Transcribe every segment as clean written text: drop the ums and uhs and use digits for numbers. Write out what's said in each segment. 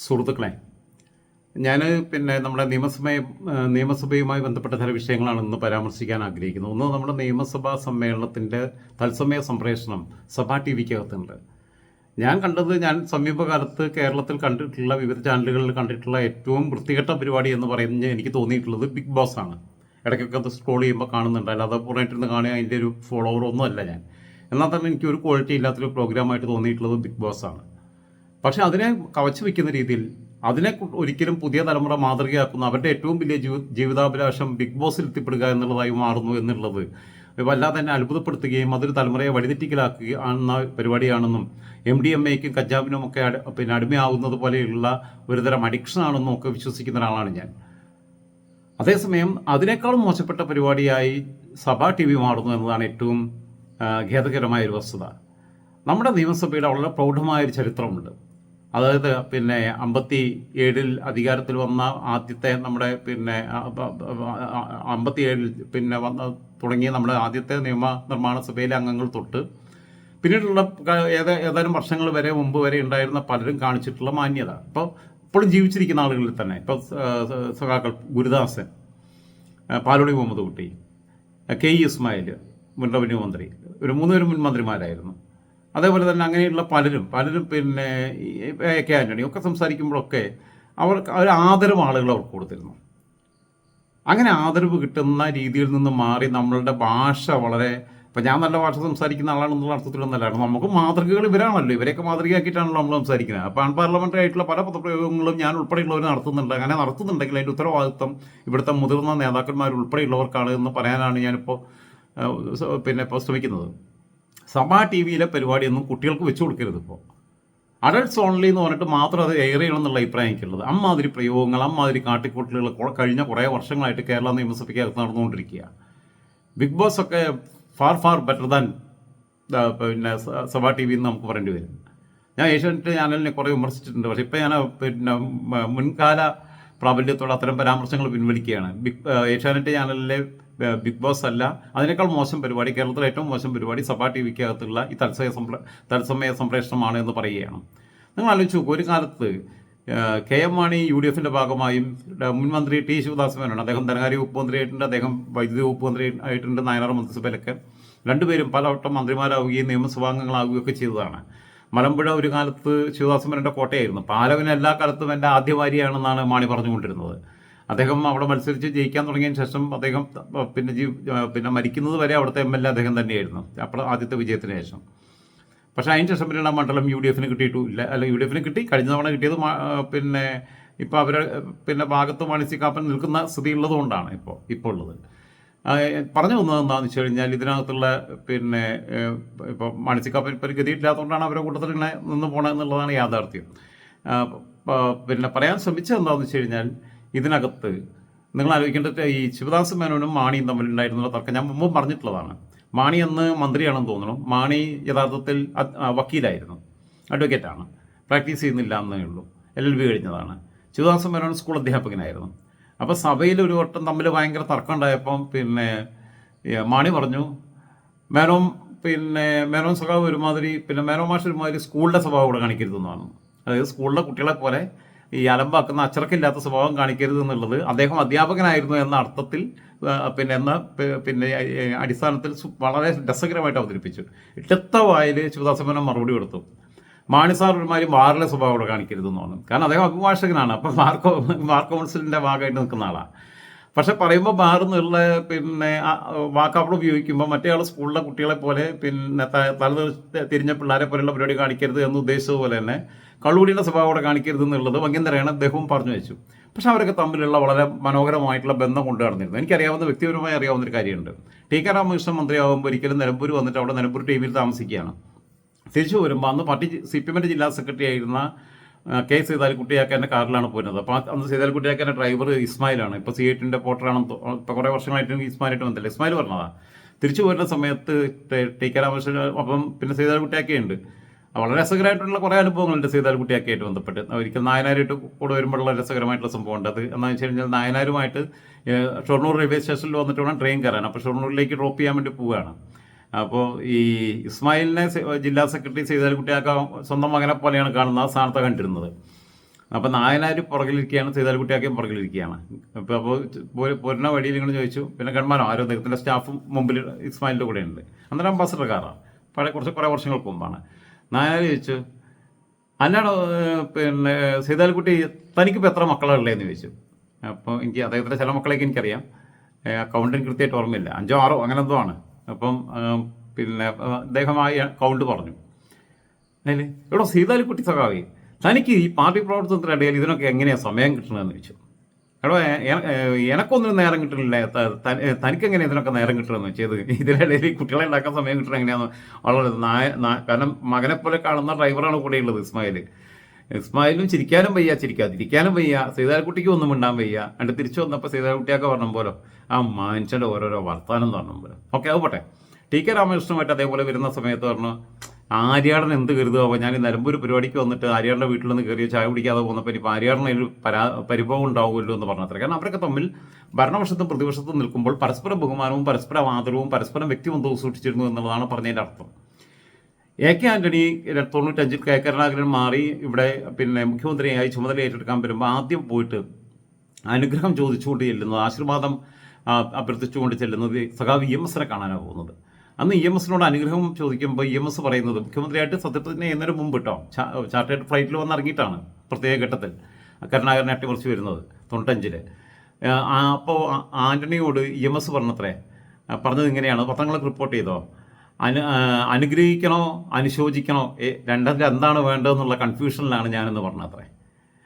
സുഹൃത്തുക്കളെ, ഞാൻ നമ്മുടെ നിയമസഭയുമായി ബന്ധപ്പെട്ട ചില വിഷയങ്ങളാണ് ഇന്ന് പരാമർശിക്കാൻ ആഗ്രഹിക്കുന്നത്. ഒന്ന്, നമ്മുടെ നിയമസഭാ സമ്മേളനത്തിൻ്റെ തത്സമയ സംപ്രേഷണം സഭാ ടി വിക്കകത്തുണ്ട്. ഞാൻ സമീപകാലത്ത് കേരളത്തിൽ കണ്ടിട്ടുള്ള വിവിധ ചാനലുകളിൽ കണ്ടിട്ടുള്ള ഏറ്റവും വൃത്തികെട്ട പരിപാടി എന്ന് പറയുന്നത് എനിക്ക് തോന്നിയിട്ടുള്ളത് ബിഗ് ബോസ് ആണ്. ഇടയ്ക്കൊക്കെ അത് സ്ക്രോൾ ചെയ്യുമ്പോൾ കാണുന്നുണ്ട്, അല്ലാതെ പുറമായിട്ടിരുന്ന് കാണുക അതിൻ്റെ ഒരു ഫോളോവർ ഒന്നും അല്ല ഞാൻ. എന്നാൽ തന്നെ എനിക്ക് ഒരു ക്വാളിറ്റി ഇല്ലാത്തൊരു പ്രോഗ്രാമായിട്ട് തോന്നിയിട്ടുള്ളത് ബിഗ് ബോസ് ആണ്. പക്ഷേ അതിനെ കവച്ചു വയ്ക്കുന്ന രീതിയിൽ അതിനെ ഒരിക്കലും പുതിയ തലമുറ മാതൃകയാക്കുന്ന അവരുടെ ഏറ്റവും വലിയ ജീവിതാഭിലാഷം ബിഗ് ബോസിൽ എത്തിപ്പെടുക എന്നുള്ളതായി മാറുന്നു എന്നുള്ളത് വല്ലാതെ തന്നെ അത്ഭുതപ്പെടുത്തുകയും അതൊരു തലമുറയെ വഴിതെറ്റിക്കലാക്കുകയാണെന്ന പരിപാടിയാണെന്നും MDMAയ്ക്കും കഞ്ചാവിനും ഒക്കെ അടിമയാവുന്നത് പോലെയുള്ള ഒരുതരം അഡിക്ഷനാണെന്നും ഒക്കെ വിശ്വസിക്കുന്ന ഒരാളാണ് ഞാൻ. അതേസമയം അതിനേക്കാളും മോശപ്പെട്ട പരിപാടിയായി സഭാ ടി വി മാറുന്നു എന്നതാണ് ഏറ്റവും ഖേദകരമായൊരു വസ്തുത. നമ്മുടെ നിയമസഭയുടെ വളരെ പ്രൗഢമായൊരു ചരിത്രമുണ്ട്. അതായത് 57 അധികാരത്തിൽ വന്ന ആദ്യത്തെ നമ്മുടെ 57 വന്ന തുടങ്ങിയ നമ്മുടെ ആദ്യത്തെ നിയമ നിർമ്മാണ സഭയിലെ അംഗങ്ങൾ തൊട്ട് പിന്നീടുള്ള ഏതാനും വർഷങ്ങൾ വരെ മുമ്പ് വരെ ഉണ്ടായിരുന്ന പലരും കാണിച്ചിട്ടുള്ള മാന്യത ഇപ്പോഴും ജീവിച്ചിരിക്കുന്ന ആളുകളിൽ തന്നെ സഖാക്കൾ ഗുരുദാസൻ, പാലോളി മുഹമ്മദ് കുട്ടി, KE ഇസ്മായിൽ മുൻ റവന്യൂ മന്ത്രി, ഒരു 3 പേരും മുൻ മന്ത്രിമാരായിരുന്നു. അതേപോലെ തന്നെ അങ്ങനെയുള്ള പലരും AK ആൻ്റണി ഒക്കെ സംസാരിക്കുമ്പോഴൊക്കെ അവർ ആദരവ് ആളുകൾ അവർക്ക് കൊടുത്തിരുന്നു. അങ്ങനെ ആദരവ് കിട്ടുന്ന രീതിയിൽ നിന്ന് മാറി നമ്മളുടെ ഭാഷ ഞാൻ നല്ല ഭാഷ സംസാരിക്കുന്ന ആളാണെന്നുള്ള അർത്ഥത്തിലൊന്നല്ല. നമുക്ക് മാതൃകകൾ ഇവരാണല്ലോ, ഇവരെയൊക്കെ മാതൃകയാക്കിയിട്ടാണല്ലോ നമ്മൾ സംസാരിക്കുന്നത്. അപ്പോൾ അൺപാർലമെൻ്ററി ആയിട്ടുള്ള പല പദപ്രയോഗങ്ങളും ഞാൻ ഉൾപ്പെടെയുള്ളവർ നടത്തുന്നുണ്ട്. അങ്ങനെ നടത്തുന്നുണ്ടെങ്കിൽ അതിൻ്റെ ഉത്തരവാദിത്വം ഇവിടുത്തെ മുതിർന്ന നേതാക്കന്മാർ ഉൾപ്പെടെയുള്ളവർക്കാണ് എന്ന് പറയാനാണ് ഞാനിപ്പോൾ ശ്രമിക്കുന്നത്. സഭാ ടി വിയിലെ പരിപാടിയൊന്നും കുട്ടികൾക്ക് വെച്ചു കൊടുക്കരുത്. ഇപ്പോൾ അഡൾട്ട്സ് ഓൺലി എന്ന് പറഞ്ഞിട്ട് മാത്രം അത് എയർ ചെയ്യണം എന്നുള്ള അഭിപ്രായം എനിക്കുള്ളത്. അമ്മാതിരി പ്രയോഗങ്ങൾ, അമ്മാതിരി കാട്ടിക്കൂട്ടലുകൾ കഴിഞ്ഞ കുറേ വർഷങ്ങളായിട്ട് കേരള നിയമസഭയ്ക്കകത്ത് നടന്നുകൊണ്ടിരിക്കുക. ബിഗ് ബോസ് ഒക്കെ ഫാർ ബെറ്റർ ദാൻ സഭാ ടി വി എന്ന് നമുക്ക് പറയേണ്ടി വരും. ഞാൻ ഏഷ്യാനെറ്റ് ചാനലിനെ കുറേ വിമർശിച്ചിട്ടുണ്ട്. പക്ഷേ ഇപ്പോൾ ഞാൻ മുൻകാല പ്രാബല്യത്തോടെ അത്തരം പരാമർശങ്ങൾ പിൻവലിക്കുകയാണ്. ഏഷ്യാനെറ്റ് ചാനലിലെ ബിഗ് ബോസ് അല്ല, അതിനേക്കാൾ മോശം പരിപാടി, കേരളത്തിലെ ഏറ്റവും മോശം പരിപാടി സഭാ ടി വിക്കകത്തുള്ള ഈ തത്സമയ സംപ്രേഷണമാണ് എന്ന് പറയുകയാണ്. നിങ്ങൾ ആലോചിച്ച് നോക്കൂ, ഒരു കാലത്ത് KM മാണി UDFിൻ്റെ ഭാഗമായും മുൻ മന്ത്രി T ശിവദാസ് മേനോൻ, അദ്ദേഹം ധനകാര്യ വകുപ്പ് മന്ത്രിയായിട്ടുണ്ട്, അദ്ദേഹം വൈദ്യുതി വകുപ്പ് മന്ത്രി ആയിട്ടുണ്ട് നായനാർ മന്ത്രിസഭയിലൊക്കെ. രണ്ടുപേരും പലവട്ടം മന്ത്രിമാരാവുകയും നിയമസഭാംഗങ്ങളാവുകയൊക്കെ ചെയ്തതാണ്. മലമ്പുഴ ഒരു കാലത്ത് ശിവദാസ് മേനോൻ്റെ കോട്ടയായിരുന്നു. പാലവിന് എല്ലാ കാലത്തും എൻ്റെ ആദ്യ ഭാര്യയാണെന്നാണ് മാണി പറഞ്ഞുകൊണ്ടിരുന്നത്. അദ്ദേഹം അവിടെ മത്സരിച്ച് ജയിക്കാൻ തുടങ്ങിയതിന് ശേഷം അദ്ദേഹം മരിക്കുന്നത് വരെ അവിടുത്തെ MLA അദ്ദേഹം തന്നെയായിരുന്നു, അപ്പോൾ ആദ്യത്തെ വിജയത്തിന് ശേഷം. പക്ഷേ അതിന് ശേഷം പിന്നീട് ആ മണ്ഡലം UDFിന് കിട്ടിയിട്ടില്ല. UDFിന് കിട്ടി, കഴിഞ്ഞ തവണ കിട്ടിയത് ഇപ്പോൾ അവരെ ഭാഗത്ത് മാണിസിക്കാപ്പൻ നിൽക്കുന്ന സ്ഥിതി ഉള്ളതുകൊണ്ടാണ് ഇപ്പോൾ ഉള്ളത്. പറഞ്ഞു വന്നത് എന്താണെന്ന് വെച്ച് കഴിഞ്ഞാൽ ഇതിനകത്തുള്ള ഇപ്പോൾ മാണിസിക്കാപ്പൻ ഇപ്പോൾ ഗതിയില്ലാത്തതുകൊണ്ടാണ് അവരുടെ കൂട്ടത്തിൽ ഇങ്ങനെ നിന്ന് പോകണമെന്നുള്ളതാണ് യാഥാർത്ഥ്യം. പറയാൻ ശ്രമിച്ചത് എന്താണെന്ന് വെച്ച് കഴിഞ്ഞാൽ ഇതിനകത്ത് നിങ്ങൾ ആലോചിക്കേണ്ടത് ഈ ശിവദാസ് മേനോനും മാണിയും തമ്മിലുണ്ടായിരുന്നുള്ള തർക്കം ഞാൻ മുമ്പ് പറഞ്ഞിട്ടുള്ളതാണ്. മാണി അന്ന് മന്ത്രിയാണെന്ന് തോന്നുന്നു. മാണി യഥാർത്ഥത്തിൽ വക്കീലായിരുന്നു, അഡ്വക്കേറ്റാണ്, പ്രാക്ടീസ് ചെയ്യുന്നില്ല എന്നേ ഉള്ളൂ, LLB കഴിഞ്ഞതാണ്. ശിവദാസ് മേനോൻ സ്കൂൾ അധ്യാപകനായിരുന്നു. അപ്പോൾ സഭയിൽ ഒരു വട്ടം തമ്മിൽ ഭയങ്കര തർക്കം ഉണ്ടായപ്പം മാണി പറഞ്ഞു മേനോൻ സ്വഭാവം ഒരുമാതിരി മേനോൻ മാഷ് ഒരുമാതിരി സ്കൂളിൻ്റെ സ്വഭാവം ഇവിടെ കാണിക്കരുതെന്നാണ്. അതായത് സ്കൂളിലെ കുട്ടികളെ പോലെ ഈ അലമ്പാക്കുന്ന അച്ചടക്കമില്ലാത്ത സ്വഭാവം കാണിക്കരുത് എന്നുള്ളത് അദ്ദേഹം അധ്യാപകനായിരുന്നു എന്ന അർത്ഥത്തിൽ അടിസ്ഥാനത്തിൽ വളരെ രസകരമായിട്ട് അവതരിപ്പിച്ചു. ഇട്ടത്ത വായിൽ ശിവദാസ് മേനോൻ മറുപടി കൊടുത്തു. മാണി സാർ ഒരുമാതിരി ബാറിലെ സ്വഭാവം ഇവിടെ കാണിക്കരുതെന്ന് പറഞ്ഞു. കാരണം അദ്ദേഹം അഭിഭാഷകനാണ്, അപ്പം ബാർ കൗൺസിലിൻ്റെ ഭാഗമായിട്ട് നിൽക്കുന്ന ആളാണ്. പക്ഷെ പറയുമ്പോൾ ബാർ എന്നുള്ള വാക്കാപ്പിൾ ഉപയോഗിക്കുമ്പോൾ മറ്റേ ആൾ സ്കൂളിലെ കുട്ടികളെ പോലെ തല തിരിഞ്ഞ പിള്ളേരെ പോലെയുള്ള പരിപാടി കാണിക്കരുത് എന്ന് ഉദ്ദേശിച്ചതുപോലെ തന്നെ കള്ളുകുടിയുടെ സ്വഭാവം അവിടെ കാണിക്കരുത് എന്നുള്ളത് വങ്കന്തരയാണ് അദ്ദേഹവും പറഞ്ഞു വെച്ചു. പക്ഷെ അവരൊക്കെ തമ്മിലുള്ള വളരെ മനോഹരമായിട്ടുള്ള ബന്ധം കൊണ്ടു നടന്നിരുന്നു. എനിക്കറിയാവുന്ന വ്യക്തിപരമായി അറിയാവുന്നൊരു കാര്യമുണ്ട്. T.K. രാമകൃഷ്ണൻ മന്ത്രിയാകുമ്പോൾ ഒരിക്കലും നിലമ്പൂർ വന്നിട്ട് അവിടെ നിലമ്പൂർ ടീമിൽ താമസിക്കുകയാണ്. തിരിച്ചു വരുമ്പോൾ അന്ന് പാർട്ടി CPM ജില്ലാ സെക്രട്ടറി ആയിരുന്ന K. സീതാലിക്കുട്ടിയാക്കാൻ്റെ കാറിലാണ് പോരുന്നത്. അപ്പോൾ അന്ന് സീതാലിക്കുട്ടിയാക്കാൻ്റെ ഡ്രൈവർ ഇസ്മായിലാണ്. ഇപ്പോൾ C8ൻ്റെ പോർട്ടറാണെന്ന് ഇപ്പോൾ കുറേ വർഷങ്ങളായിട്ട് ഇസ്മായിലായിട്ട് വന്നില്ല. ഇസ്മായിൽ പറഞ്ഞതാണ്. തിരിച്ചു പോരുന്ന സമയത്ത് T.K. രാമകൃഷ്ണൻ അപ്പം സീതാലിക്കുട്ടിയാക്കയുണ്ട്. വളരെ രസകരമായിട്ടുള്ള കുറേ അനുഭവങ്ങളുണ്ട് സീതാലിക്കുട്ടിയാക്കിയായിട്ട് ബന്ധപ്പെട്ട്. ഒരിക്കൽ നായനാരായിട്ട് കൂടെ വരുമ്പോഴുള്ള രസകരമായിട്ടുള്ള സംഭവമുണ്ട്. അത് എന്താണെന്ന് വെച്ച് കഴിഞ്ഞാൽ നായനാരുമായിട്ട് ഷൊർണൂർ റെയിൽവേ സ്റ്റേഷനിൽ വന്നിട്ട് വേണം ട്രെയിൻ കയറാൻ. അപ്പോൾ ഷൊർണൂരിലേക്ക് ഡ്രോപ്പ് ചെയ്യാൻ വേണ്ടി പോവുകയാണ്. അപ്പോൾ ഈ ഇസ്മായിലിനെ ജില്ലാ സെക്രട്ടറി സീതാലിക്കുട്ടിയാക്ക സ്വന്തം മകനെ പോലെയാണ് കാണുന്നത്, ആ സ്ഥാനത്ത് കണ്ടിരുന്നത്. അപ്പോൾ നായനാർ പുറകിലിരിക്കുകയാണ്, സീതാൽക്കുട്ടിയാക്കിയും പുറകിലിരിക്കുകയാണ്. അപ്പോൾ പോരുന്ന വഴിയിൽ ഇങ്ങനെ ചോദിച്ചു, പിന്നെ ഗൺമാനോ ആരോ അദ്ദേഹത്തിൻ്റെ സ്റ്റാഫും മുമ്പിൽ ഇസ്മായിലിൻ്റെ കൂടെ ഉണ്ട്. അന്നേരം അംബാസഡർ കാറാണ്, കുറേ വർഷങ്ങൾക്ക് മുമ്പാണ്. നായനാർ ചോദിച്ചു, അല്ലാടോ പിന്നെ സീതാൽക്കുട്ടി തനിക്കിപ്പോൾ എത്ര മക്കളാണ് ഉള്ളതെന്ന് ചോദിച്ചു. അപ്പോൾ എനിക്ക് അദ്ദേഹത്തിൻ്റെ ചില മക്കളേക്ക് എനിക്കറിയാം, കൗണ്ടിന് കൃത്യമായിട്ട് ഓർമ്മയില്ല, 5 or 6 അങ്ങനെ എന്തോ ആണ്. അപ്പം പിന്നെ അദ്ദേഹം ആ കൗണ്ട് പറഞ്ഞു. അതിൽ ഇവിടെ സീതാലിക്കുട്ടി സഖാവി തനിക്ക് ഈ പാർട്ടി പ്രവർത്തനത്തിനിടയിൽ ഇതിനൊക്കെ എങ്ങനെയാണ് സമയം കിട്ടണമെന്ന് ചോദിച്ചു. എടോ എനക്കൊന്നിനും നേരം കിട്ടുന്നില്ല, തനിക്കെങ്ങനെ ഇതിനൊക്കെ നേരം കിട്ടണമെന്ന് വെച്ചത്, ഇതിനിടയിൽ ഈ കുട്ടികളെ ഉണ്ടാക്കാൻ സമയം കിട്ടണം എങ്ങനെയാണെന്ന് വളരെ കാരണം മകനെപ്പോലെ കാണുന്ന ഡ്രൈവറാണ് കൂടെയുള്ളത് ഇസ്മായിലും ചിരിക്കാനും വയ്യ, ചിരിക്കാതിരിക്കാനും വയ്യ, സീതാൽക്കുട്ടിക്ക് ഒന്നും മിണ്ടാൻ വയ്യ. എന്നിട്ട് തിരിച്ചു വന്നപ്പോൾ സീതാൽക്കുട്ടിയൊക്കെ പറഞ്ഞ പോലെ ആ മനുഷ്യൻ്റെ ഓരോരോ വർത്താനം എന്ന് പറഞ്ഞ പോലെ. ഓക്കെ, അത് പോട്ടെ. ടി കെ രാമകൃഷ്ണനുമായിട്ട് അതേപോലെ വരുന്ന സമയത്ത് പറഞ്ഞു, ആര്യാടൻ എന്ത് കരുതുക, ഞാൻ ഈ നിലമ്പൂർ പരിപാടിക്ക് വന്നിട്ട് ആര്യാടൻ്റെ വീട്ടിൽ നിന്ന് കയറിയ ചായ കുടിക്കാതെ പോകുന്നപ്പോൾ ഇപ്പോൾ ആര്യാടന് ഒരു പരിഭവം ഉണ്ടാവുമല്ലോ എന്ന് പറഞ്ഞത്ര. കാരണം അവരൊക്കെ തമ്മിൽ ഭരണപക്ഷത്തും പ്രതിപക്ഷത്തും നിൽക്കുമ്പോൾ പരസ്പര ബഹുമാനവും പരസ്പര ആദരവും പരസ്പരം വ്യക്തിബന്ധവും സൂക്ഷിച്ചിരുന്നു എന്നുള്ളതാണ് പറഞ്ഞതിൻ്റെ അർത്ഥം. A K Antony 95 K Karunakaran മാറി ഇവിടെ പിന്നെ മുഖ്യമന്ത്രിയായി ചുമതല ഏറ്റെടുക്കാൻ വരുമ്പോൾ ആദ്യം പോയിട്ട് അനുഗ്രഹം ചോദിച്ചുകൊണ്ട് ചെല്ലുന്നത്, ആശീർവാദം അഭ്യർത്ഥിച്ചുകൊണ്ട് ചെല്ലുന്നത് സഖാവ് EMS കാണാനാണ് പോകുന്നത്. അന്ന് EMS അനുഗ്രഹം ചോദിക്കുമ്പോൾ EMS പറയുന്നത്, മുഖ്യമന്ത്രിയായിട്ട് സത്യത്തിന് എന്നൊരു മുമ്പ് കേട്ടോ ചാർട്ടേഡ് ഫ്ലൈറ്റിൽ വന്നിറങ്ങിയിട്ടാണ് പ്രത്യേക ഘട്ടത്തിൽ കരുണാകരനെ അട്ടിമറിച്ച് വരുന്നത് 95. അപ്പോൾ ആൻ്റണിയോട് EMS പറഞ്ഞത് ഇങ്ങനെയാണ്, പത്രങ്ങളൊക്കെ റിപ്പോർട്ട് ചെയ്തോ, അനുഗ്രഹിക്കണോ അനുശോചിക്കണോ, രണ്ടിൽ എന്താണ് വേണ്ടതെന്നുള്ള കൺഫ്യൂഷനിലാണ് ഞാനെന്ന് പറഞ്ഞത്രേ.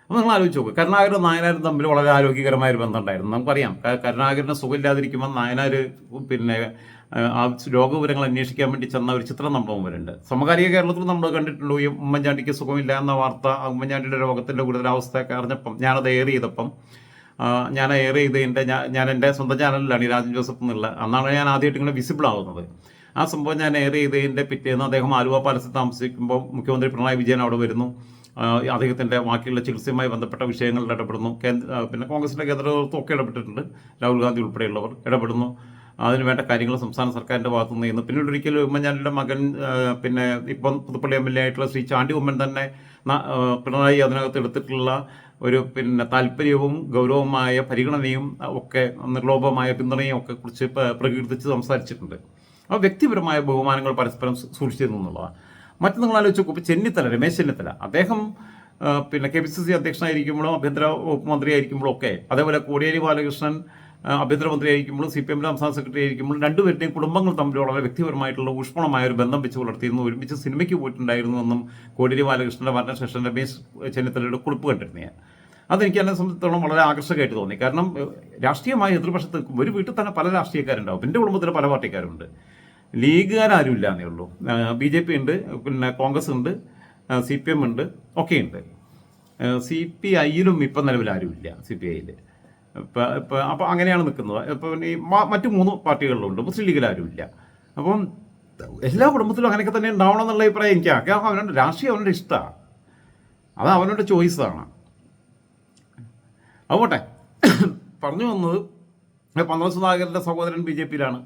അപ്പോൾ നിങ്ങൾ ആലോചിച്ച് നോക്കുക, കരുണാകരനും നായനാരും തമ്മിൽ വളരെ ആരോഗ്യകരമായ ഒരു ബന്ധം ഉണ്ടായിരുന്നു. നമുക്കറിയാം, കരുണാകരന് സുഖമില്ലാതിരിക്കുമ്പോൾ നായനാർ പിന്നെ ആ രോഗവിവരങ്ങൾ അന്വേഷിക്കാൻ വേണ്ടി ചെന്ന ഒരു ചിത്രം നമ്മുടെ മുമ്പിലുണ്ട്. സമകാലിക കേരളത്തിൽ നമ്മൾ കണ്ടിട്ടുള്ളൂ, ഈ ഉമ്മൻചാണ്ടിക്ക് സുഖമില്ല എന്ന വാർത്ത, ഉമ്മൻചാണ്ടിയുടെ രോഗത്തിൻ്റെ ഗുരുതരാവസ്ഥയൊക്കെ അറിഞ്ഞപ്പം ഞാനത് എയർ ചെയ്തപ്പം ഞാൻ എൻ്റെ സ്വന്തം ചാനലിലാണ്, ഈ രാജൻ ജോസഫ് എന്നുള്ള, അന്നാണ് ഞാൻ ആദ്യമായിട്ട് ഇങ്ങനെ വിസിബിൾ ആവുന്നത്. ആ സംഭവം ഞാൻ എയർ ചെയ്തതിൻ്റെ പിറ്റേന്ന് അദ്ദേഹം ആലുവ പാലസിൽ താമസിക്കുമ്പോൾ മുഖ്യമന്ത്രി പിണറായി വിജയൻ അവിടെ വരുന്നു, അദ്ദേഹത്തിൻ്റെ ബാക്കിയുള്ള ചികിത്സയുമായി ബന്ധപ്പെട്ട വിഷയങ്ങളിൽ ഇടപെടുന്നു. പിന്നെ കോൺഗ്രസിൻ്റെ കേന്ദ്ര നേതൃത്വം ഒക്കെ ഇടപെട്ടിട്ടുണ്ട്, രാഹുൽ ഗാന്ധി ഉൾപ്പെടെയുള്ളവർ ഇടപെടുന്നു. അതിനുവേണ്ട കാര്യങ്ങൾ സംസ്ഥാന സർക്കാരിൻ്റെ ഭാഗത്തു നിന്ന് ചെയ്യുന്നു. പിന്നീട് ഒരിക്കലും ഉമ്മൻചാണ്ടിയുടെ മകൻ പിന്നെ ഇപ്പം പുതുപ്പള്ളി MLA ആയിട്ടുള്ള ശ്രീ ചാണ്ടി ഉമ്മൻ തന്നെ പിണറായി അതിനകത്ത് എടുത്തിട്ടുള്ള ഒരു പിന്നെ താല്പര്യവും ഗൗരവമായ പരിഗണനയും ഒക്കെ നിർലോഭമായ പിന്തുണയും ഒക്കെ കുറിച്ച് പ്രകീർത്തിച്ച് സംസാരിച്ചിട്ടുണ്ട്. അപ്പോൾ വ്യക്തിപരമായ ബഹുമാനങ്ങൾ പരസ്പരം സൂക്ഷിച്ചിരുന്നു എന്നുള്ളതാണ്. മറ്റു നിങ്ങൾ ആലോചിച്ച് നോക്കും, ഇപ്പോൾ രമേശ് ചെന്നിത്തല അദ്ദേഹം പിന്നെ KPCC അധ്യക്ഷനായിരിക്കുമ്പോഴും ആഭ്യന്തര വകുപ്പ് മന്ത്രിയായിരിക്കുമ്പോഴും ഒക്കെ, അതേപോലെ കോടിയേരി ബാലകൃഷ്ണൻ ആഭ്യന്തരമന്ത്രി ആയിരിക്കുമ്പോഴും CPM സംസ്ഥാന സെക്രട്ടറി ആയിരിക്കുമ്പോഴും രണ്ടുപേരുടെയും കുടുംബങ്ങൾ തമ്മിൽ വളരെ വ്യക്തിപരമായിട്ടുള്ള ഊഷ്മളമായ ഒരു ബന്ധം വെച്ച് പുലർത്തിയിരുന്നു. ഒരുമിച്ച് സിനിമയ്ക്ക് പോയിട്ടുണ്ടായിരുന്നു എന്നും കോടിയേരി ബാലകൃഷ്ണൻ്റെ മരണശേഷം രമേശ് ചെന്നിത്തലയുടെ കുറിപ്പ് കണ്ടിരുന്നു ഞാൻ. അതെനിക്ക് എന്നെ സംബന്ധിച്ചിടത്തോളം വളരെ ആകർഷകമായിട്ട് തോന്നി. കാരണം രാഷ്ട്രീയമായി എതിർപക്ഷത്ത് ഒരു വീട്ടിൽ തന്നെ പല രാഷ്ട്രീയക്കാരുണ്ടാവും. എൻ്റെ കുടുംബത്തിൽ പല പാർട്ടിക്കാരുണ്ട്, ലീഗുകാരും ഇല്ല എന്നേ ഉള്ളൂ. BJP ഉണ്ട്, പിന്നെ കോൺഗ്രസ് ഉണ്ട്, CPM ഉണ്ട്, ഒക്കെയുണ്ട്. CPIയിലും ഇപ്പം നിലവിൽ ആരുമില്ല, CPIയിൽ ഇപ്പോൾ. അപ്പോൾ അങ്ങനെയാണ് നിൽക്കുന്നത്. ഇപ്പം ഈ മറ്റു 3 പാർട്ടികളിലുണ്ട്, മുസ്ലിം ലീഗിൽ ആരുമില്ല. അപ്പം എല്ലാ കുടുംബത്തിലും അങ്ങനെയൊക്കെ തന്നെ ഉണ്ടാവണം എന്നുള്ള അഭിപ്രായം എനിക്കാണ്. അവനോട് രാഷ്ട്രീയം അവനോട് ഇഷ്ടമാണ്, അത് അവനോട് ചോയ്സാണ്. അതുകൊട്ടെ പറഞ്ഞു വന്നത്, പന്തളം സുധാകരൻ്റെ സഹോദരൻ BJPയിലാണ്.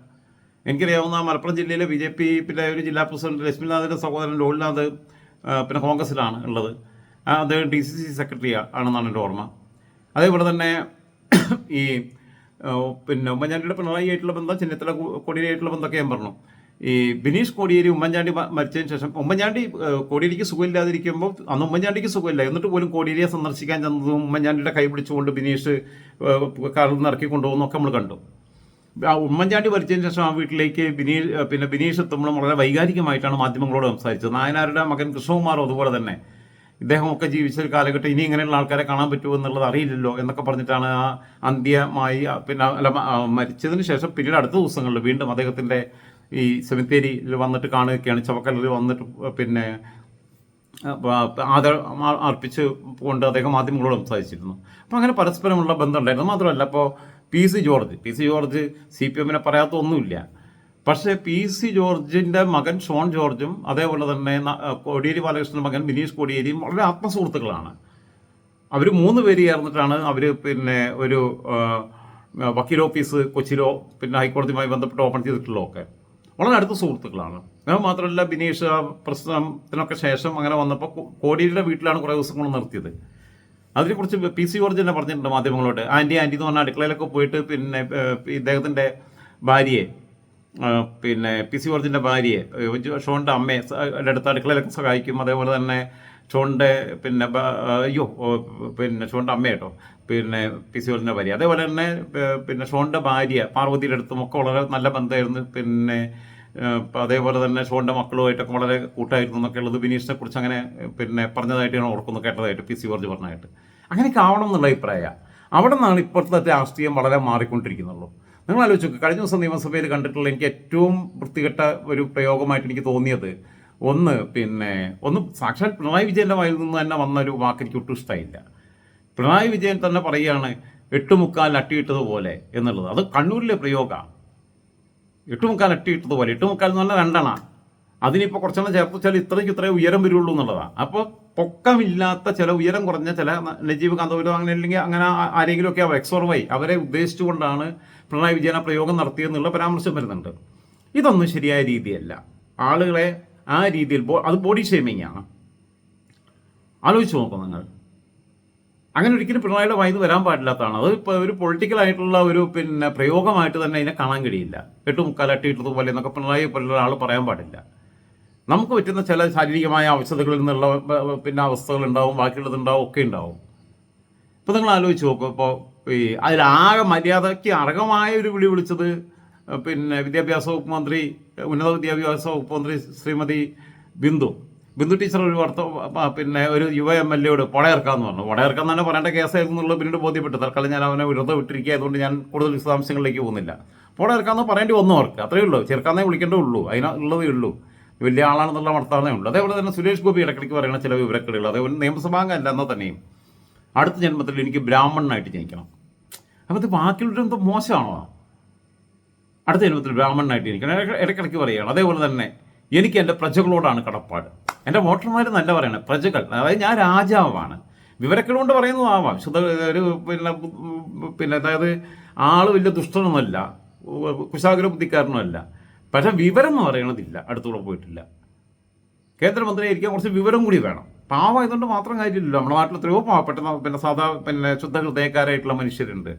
എനിക്കറിയാവുന്ന മലപ്പുറം ജില്ലയിലെ BJP പിന്നെ ഒരു ജില്ലാ പ്രസിഡന്റ് ലക്ഷ്മിനാഥിൻ്റെ സഹോദരൻ ലോലിനാഥ് പിന്നെ കോൺഗ്രസ്സിലാണ് ഉള്ളത്. അദ്ദേഹം DCC സെക്രട്ടറി ആണെന്നാണ് എൻ്റെ ഓർമ്മ. അതേപോലെ തന്നെ ഈ പിന്നെ ഉമ്മൻചാണ്ടിയുടെ പിണറായി ആയിട്ടുള്ള ബന്ധം, ചെന്നിത്തല കോടിയേരി ആയിട്ടുള്ള ബന്ധമൊക്കെ ഞാൻ പറഞ്ഞു. ഈ ബിനീഷ് കോടിയേരി ഉമ്മൻചാണ്ടി മരിച്ചതിന് ശേഷം, ഉമ്മൻചാണ്ടി കോടിയേരിക്ക് സുഖമില്ലാതിരിക്കുമ്പോൾ അന്ന് ഉമ്മൻചാണ്ടിക്ക് സുഖമില്ല, എന്നിട്ട് പോലും കോടിയേരിയെ സന്ദർശിക്കാൻ ചെന്നതും ഉമ്മൻചാണ്ടിയുടെ കൈ പിടിച്ചുകൊണ്ട് ബിനീഷ് കാറിൽ നിന്ന് ഇറക്കി കൊണ്ടുപോകുന്നൊക്കെ നമ്മൾ കണ്ടു. ഉമ്മൻചാണ്ടി മരിച്ചതിന് ശേഷം ആ വീട്ടിലേക്ക് ബിനീഷ് എത്തുമ്പോഴും വളരെ വൈകാരികമായിട്ടാണ് മാധ്യമങ്ങളോട് സംസാരിച്ചത്. നായനാരുടെ മകൻ കൃഷ്ണകുമാറും അതുപോലെ തന്നെ, ഇദ്ദേഹമൊക്കെ ജീവിച്ച ഒരു കാലഘട്ടം ഇനി ഇങ്ങനെയുള്ള ആൾക്കാരെ കാണാൻ പറ്റുമോ എന്നുള്ളത് അറിയില്ലല്ലോ എന്നൊക്കെ പറഞ്ഞിട്ടാണ് ആ അന്ത്യമായി മരിച്ചതിന് ശേഷം പിന്നീട് അടുത്ത ദിവസങ്ങളിൽ വീണ്ടും അദ്ദേഹത്തിൻ്റെ ഈ സെമിത്തേരിയിൽ വന്നിട്ട് കാണുകയൊക്കെയാണ്. ചവക്കല്ലിൽ വന്നിട്ട് പിന്നെ അർപ്പിച്ച് കൊണ്ട് അദ്ദേഹം മാധ്യമങ്ങളോട് സംസാരിച്ചിരുന്നു. അപ്പോൾ അങ്ങനെ പരസ്പരമുള്ള ബന്ധം ഉണ്ടായിരുന്നു. മാത്രമല്ല, ഇപ്പോൾ PC ജോർജ് CPMനെ പറയാത്ത ഒന്നുമില്ല. പക്ഷേ PC ജോർജിൻ്റെ മകൻ ഷോൺ ജോർജും അതേപോലെ തന്നെ കോടിയേരി ബാലകൃഷ്ണൻ്റെ മകൻ ബിനീഷ് കോടിയേരിയും വളരെ ആത്മസുഹൃത്തുക്കളാണ്. അവർ 3 പേര് ചേർന്നിട്ടാണ് അവർ പിന്നെ ഒരു വക്കീൽ ഓഫീസ് കൊച്ചിയിലോ പിന്നെ ഹൈക്കോടതിയുമായി ബന്ധപ്പെട്ട് ഓപ്പൺ ചെയ്തിട്ടുള്ളതൊക്കെ. വളരെ അടുത്ത സുഹൃത്തുക്കളാണ്. അത് മാത്രമല്ല, ബിനീഷ് പ്രശ്നത്തിനൊക്കെ ശേഷം അങ്ങനെ വന്നപ്പോൾ കോടിയേരിയുടെ വീട്ടിലാണ് കുറേ ദിവസം കൊണ്ട് നിർത്തിയത്. അതിനെക്കുറിച്ച് പി സി ജോർജ് തന്നെ പറഞ്ഞിട്ടുണ്ട് മാധ്യമങ്ങളോട്. ആൻറ്റി എന്ന് പറഞ്ഞാൽ അടുക്കളയിലൊക്കെ പോയിട്ട് പിന്നെ ഇദ്ദേഹത്തിൻ്റെ ഭാര്യയെ പിന്നെ പി സി ജോർജിൻ്റെ ഭാര്യയെ ഷോണിൻ്റെ അമ്മയെ അടുത്ത അടുക്കളയിലൊക്കെ സഹായിക്കും. അതേപോലെ തന്നെ ഷോണിൻ്റെ പിന്നെ പിന്നെ ഷോണിൻ്റെ അമ്മ കേട്ടോ, പിന്നെ പി സി ജോർജിൻ്റെ ഭാര്യ. അതേപോലെ തന്നെ പിന്നെ ഷോണിൻ്റെ ഭാര്യ പാർവതിയുടെ അടുത്തും ഒക്കെ വളരെ നല്ല ബന്ധമായിരുന്നു. പിന്നെ അതേപോലെ തന്നെ ഷോണിൻ്റെ മക്കളുമായിട്ടൊക്കെ വളരെ കൂട്ടായിരുന്നു എന്നൊക്കെ ഉള്ളത് ബിനീഷിനെ കുറിച്ച് അങ്ങനെ പിന്നെ പറഞ്ഞതായിട്ട് ഞാൻ ഓർക്കുന്നു, കേട്ടതായിട്ട് പി സി ജോർജ് പറഞ്ഞതായിട്ട്. അങ്ങനെയൊക്കെ ആവണം എന്നുള്ള അഭിപ്രായമാണ്. അവിടെ നിന്നാണ് ഇപ്പോഴത്തെ രാഷ്ട്രീയം വളരെ മാറിക്കൊണ്ടിരിക്കുന്നുള്ളൂ. നിങ്ങൾ ആലോചിച്ച് നോക്കുക, കഴിഞ്ഞ ദിവസം നിയമസഭയിൽ കണ്ടിട്ടുള്ള എനിക്ക് ഏറ്റവും വൃത്തികെട്ട ഒരു പ്രയോഗമായിട്ട് എനിക്ക് തോന്നിയത് ഒന്ന് സാക്ഷാൽ പിണറായി വിജയൻ്റെ വായിൽ നിന്ന് തന്നെ വന്നൊരു വാക്ക് എനിക്ക് ഒട്ടും ഇഷ്ടമായില്ല. പിണറായി വിജയൻ തന്നെ പറയുകയാണ് 8 അട്ടിയിട്ടതുപോലെ എന്നുള്ളത്. അത് കണ്ണൂരിലെ പ്രയോഗമാണ്. 8 അട്ടിയിട്ടതുപോലെ. 8 എന്ന് പറഞ്ഞാൽ 2 അതിനിപ്പോൾ കുറച്ചെണ്ണം ചേർത്ത് വെച്ചാൽ ഇത്രയും ഉയരം വരുള്ളൂ എന്നുള്ളതാണ്. അപ്പോൾ പൊക്കമില്ലാത്ത ചില ഉയരം കുറഞ്ഞ ചില നജീബ് കാന്തപുരം അങ്ങനെ അല്ലെങ്കിൽ അങ്ങനെ ആരെങ്കിലുമൊക്കെ എക്സോർവായി അവരെ ഉദ്ദേശിച്ചുകൊണ്ടാണ് പിണറായി വിജയൻ ആ പ്രയോഗം നടത്തിയെന്നുള്ള പരാമർശം വരുന്നുണ്ട്. ഇതൊന്നും ശരിയായ രീതിയല്ല. ആളുകളെ ആ രീതിയിൽ അത് ബോഡി ഷേമിംഗ് ആണ്. ആലോചിച്ച് നോക്കും നിങ്ങൾ. അങ്ങനെ ഒരിക്കലും പിണറായിയുടെ വായിന്ന് വരാൻ പാടില്ലാത്തതാണ്. അത് ഇപ്പോൾ ഒരു പൊളിറ്റിക്കലായിട്ടുള്ള ഒരു പിന്നെ പ്രയോഗമായിട്ട് തന്നെ അതിനെ കാണാൻ കഴിയില്ല. 8 അട്ടിയിട്ടതുപോലെ എന്നൊക്കെ പിണറായി പോലുള്ള ആൾ പറയാൻ പാടില്ല. നമുക്ക് പറ്റുന്ന ചില ശാരീരികമായ ആവശ്യതകളിൽ നിന്നുള്ള പിന്നെ അവസ്ഥകളുണ്ടാവും, ബാക്കിയുള്ളതുണ്ടാവും, ഒക്കെ ഉണ്ടാവും. ഇപ്പോൾ നിങ്ങൾ ആലോചിച്ച് നോക്കും. ഇപ്പോൾ അതിലാകെ മര്യാദയ്ക്ക് അർഹമായ ഒരു വിളി വിളിച്ചത് പിന്നെ വിദ്യാഭ്യാസ വകുപ്പ് മന്ത്രി, ഉന്നത വിദ്യാഭ്യാസ വകുപ്പ് മന്ത്രി ശ്രീമതി ബിന്ദു ടീച്ചർ ഒരു പിന്നെ ഒരു യുവ MLA പൊടയിറക്കാമെന്ന് പറഞ്ഞു. പൊടയിറക്കാൻ തന്നെ പറയേണ്ട കേസായിരുന്നു എന്നുള്ളത് പിന്നീട് ബോധ്യപ്പെട്ടു. തൽക്കാലം ഞാൻ അവനെ വിരുദ്ധ വിട്ടിരിക്കുക, അതുകൊണ്ട് ഞാൻ കൂടുതൽ വിശദാംശങ്ങളിലേക്ക് പോകുന്നില്ല. പൊടയിറക്കാമെന്ന് പറയേണ്ടി വന്നു അവർക്ക്, അത്രയേ ഉള്ളൂ. ചെറുക്കാന്നേ വിളിക്കേണ്ടേ ഉള്ളൂ, അതിനുള്ളതേ ഉള്ളൂ. വലിയ ആളാണെന്നുള്ള വർത്താനേ ഉള്ളൂ. അതേപോലെ തന്നെ സുരേഷ് ഗോപി ഇടയ്ക്കിടയ്ക്ക് പറയുന്ന ചില വിവരക്കേടുകൾ, അതേപോലെ നിയമസഭാംഗമല്ല എന്നാൽ തന്നെയും അടുത്ത ജന്മത്തിൽ എനിക്ക് ബ്രാഹ്മണനായിട്ട് ജനിക്കണം. അപ്പോൾ ഇത് ബാക്കിയുള്ളവർ എന്തോ മോശമാണോ? അടുത്ത ജന്മത്തിൽ ബ്രാഹ്മണനായിട്ട് ജനിക്കണം ഇടയ്ക്കിടയ്ക്ക് പറയുകയാണ്. അതേപോലെ തന്നെ എനിക്ക് എൻ്റെ പ്രജകളോടാണ് കടപ്പാട്. എൻ്റെ വോട്ടർമാർ നല്ല പറയണേ പ്രജകൾ, അതായത് ഞാൻ രാജാവാണ്. വിവരക്കേടുകൊണ്ട് പറയുന്നതാവാം, ഒരു പിന്നെ അതായത് ആൾ വലിയ ദുഷ്ടനൊന്നുമല്ല, കുശാഗ്ര ബുദ്ധിക്കാരനുമല്ല. പക്ഷേ വിവരം എന്ന് പറയണതില്ല, അടുത്തുകൂടെ പോയിട്ടില്ല. കേന്ദ്രമന്ത്രിയായിരിക്കാൻ കുറച്ച് വിവരം കൂടി വേണം. പാവം ഇതുകൊണ്ട് മാത്രം കാര്യമില്ലല്ലോ. നമ്മുടെ നാട്ടിൽ എത്രയോ പാവപ്പെട്ട പിന്നെ പിന്നെ ശുദ്ധ ഹൃദയക്കാരായിട്ടുള്ള മനുഷ്യരുണ്ട്.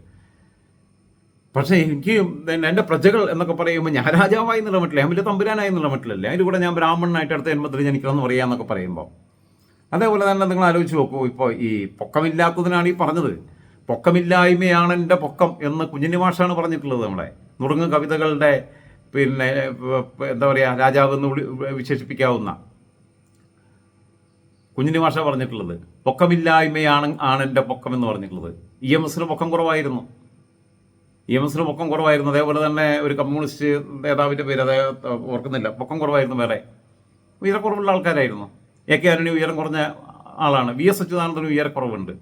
പക്ഷേ എനിക്ക് എൻ്റെ പ്രജകൾ എന്നൊക്കെ പറയുമ്പോൾ ഞാൻ രാജാവായി എന്നുള്ള മട്ടില്ല, ഞാൻ വലിയ തമ്പുരാനായി എന്നുള്ള മട്ടിലല്ലേ. അതിൻ്റെ കൂടെ ഞാൻ ബ്രാഹ്മണനായിട്ട് അടുത്ത ജന്മത്തിൽ ജനിക്കണമെന്ന് പറയാമെന്നൊക്കെ പറയുമ്പോൾ അതേപോലെ തന്നെ നിങ്ങൾ ആലോചിച്ച് നോക്കൂ. ഇപ്പോൾ ഈ പൊക്കമില്ലാത്തതിനാണ് ഈ പറഞ്ഞത്. പൊക്കമില്ലായ്മയാണ് എൻ്റെ പൊക്കം എന്ന് കുഞ്ഞിനി മാഷാണ് പറഞ്ഞിട്ടുള്ളത്. നമ്മുടെ നുറുങ്ങ് കവിതകളുടെ പിന്നെ എന്താ പറയുക രാജാവ് എന്ന് വിശേഷിപ്പിക്കാവുന്ന കുഞ്ഞിനി മാഷ പറഞ്ഞിട്ടുള്ളത്. പൊക്കമില്ലായ്മയാണ് എൻ്റെ പൊക്കം എന്ന് പറഞ്ഞിട്ടുള്ളത്. EMS പൊക്കം കുറവായിരുന്നു. പൊക്കം കുറവായിരുന്നു. അതേപോലെ തന്നെ ഒരു കമ്മ്യൂണിസ്റ്റ് നേതാവിൻ്റെ പേര് അദ്ദേഹം ഓർക്കുന്നില്ല, പൊക്കം കുറവായിരുന്നു. വേറെ ഉയരക്കുറവുള്ള ആൾക്കാരായിരുന്നു. AK ആന്റണി ഉയരം കുറഞ്ഞ ആളാണ്. VS അച്യുതാനന്ദന് ഉയരക്കുറവുണ്ട്.